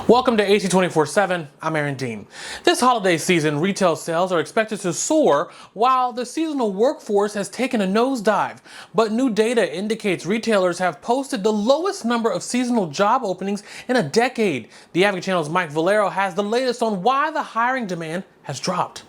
Welcome to AC 24/7. I'm Aaron Dean. This holiday season, retail sales are expected to soar while the seasonal workforce has taken a nosedive. But new data indicates retailers have posted the lowest number of seasonal job openings in a decade. The Advocate Channel's Mike Valero has the latest on why the hiring demand has dropped.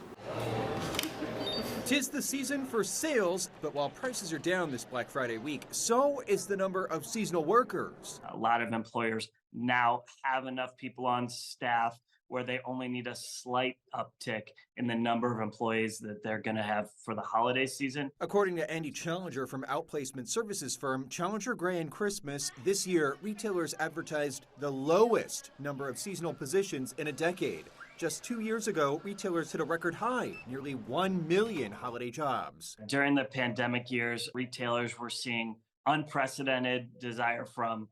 'Tis the season for sales, but while prices are down this Black Friday week, so is the number of seasonal workers. A lot of employers now have enough people on staff where they only need a slight uptick in the number of employees that they're going to have for the holiday season. According to Andy Challenger from outplacement services firm Challenger Gray and Christmas, this year retailers advertised the lowest number of seasonal positions in a decade. Just 2 years ago, retailers hit a record high, nearly 1 million holiday jobs. During the pandemic years, retailers were seeing unprecedented desire from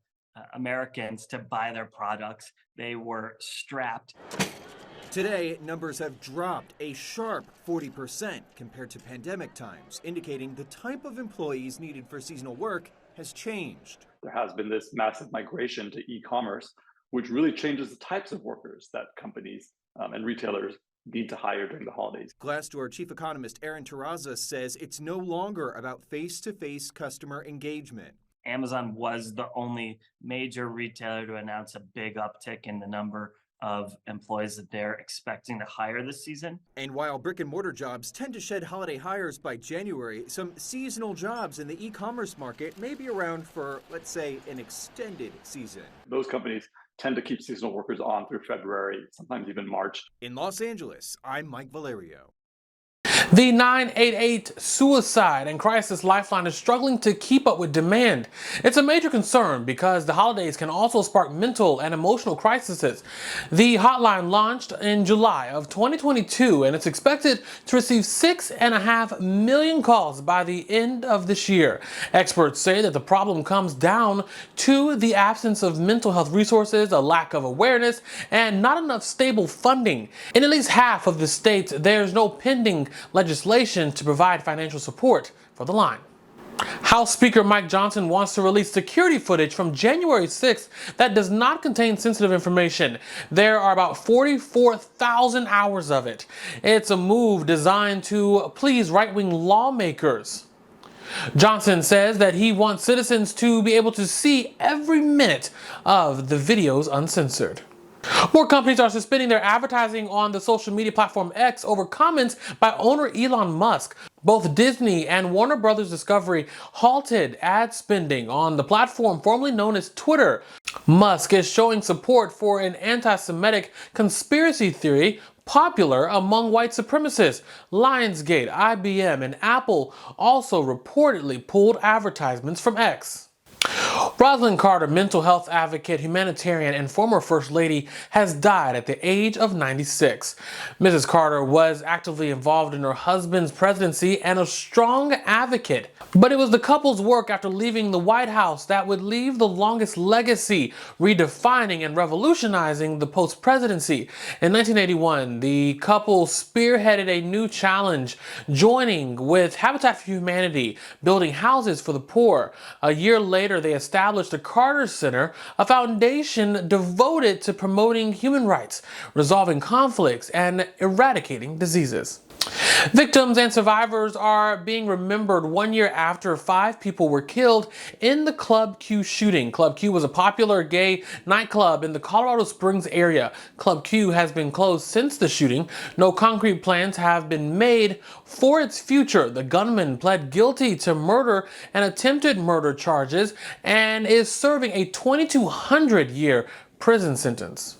Americans to buy their products. They were strapped. Today, numbers have dropped a sharp 40% compared to pandemic times, indicating the type of employees needed for seasonal work has changed. There has been this massive migration to e-commerce, which really changes the types of workers that companies and retailers need to hire during the holidays. Glassdoor chief economist Aaron Terraza says it's no longer about face-to-face customer engagement. Amazon was the only major retailer to announce a big uptick in the number of employees that they're expecting to hire this season. And while brick and mortar jobs tend to shed holiday hires by January, some seasonal jobs in the e-commerce market may be around for, let's say, an extended season. Those companies tend to keep seasonal workers on through February, sometimes even March. In Los Angeles, I'm Mike Valerio. The 988 Suicide and Crisis Lifeline is struggling to keep up with demand. It's a major concern because the holidays can also spark mental and emotional crises. The hotline launched in July of 2022 and it's expected to receive 6.5 million calls by the end of this year. Experts say that the problem comes down to the absence of mental health resources, a lack of awareness, and not enough stable funding. In at least half of the states, there's no pending legislation to provide financial support for the line. House Speaker Mike Johnson wants to release security footage from January 6th that does not contain sensitive information. There are about 44,000 hours of it. It's a move designed to please right-wing lawmakers. Johnson says that he wants citizens to be able to see every minute of the videos uncensored. More companies are suspending their advertising on the social media platform X over comments by owner Elon Musk. Both Disney and Warner Brothers Discovery halted ad spending on the platform formerly known as Twitter. Musk is showing support for an anti-Semitic conspiracy theory popular among white supremacists. Lionsgate, IBM, and Apple also reportedly pulled advertisements from X. Rosalind Carter, mental health advocate, humanitarian, and former First Lady, has died at the age of 96. Mrs. Carter was actively involved in her husband's presidency and a strong advocate. But it was the couple's work after leaving the White House that would leave the longest legacy, redefining and revolutionizing the post-presidency. In 1981, the couple spearheaded a new challenge, joining with Habitat for Humanity, building houses for the poor. A year later, they established the Carter Center, a foundation devoted to promoting human rights, resolving conflicts, and eradicating diseases. Victims and survivors are being remembered 1 year after 5 people were killed in the Club Q shooting. Club Q was a popular gay nightclub in the Colorado Springs area. Club Q has been closed since the shooting. No concrete plans have been made for its future. The gunman pled guilty to murder and attempted murder charges and is serving a 2,200-year prison sentence.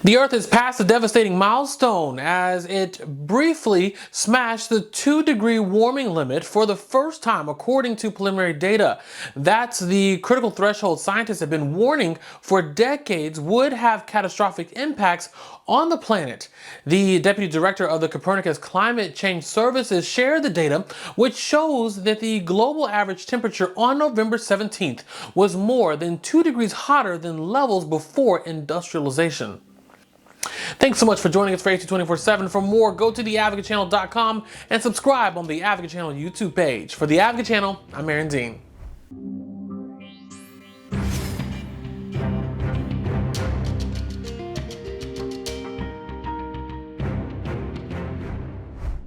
The Earth has passed a devastating milestone as it briefly smashed the 2-degree warming limit for the first time, according to preliminary data. That's the critical threshold scientists have been warning for decades would have catastrophic impacts on the planet. The deputy director of the Copernicus Climate Change Services shared the data, which shows that the global average temperature on November 17th was more than 2 degrees hotter than levels before industrialization. Thanks so much for joining us for AC 24/7. For more, go to theadvocatechannel.com and subscribe on the Advocate Channel YouTube page. For the Advocate Channel, I'm Aaron Dean.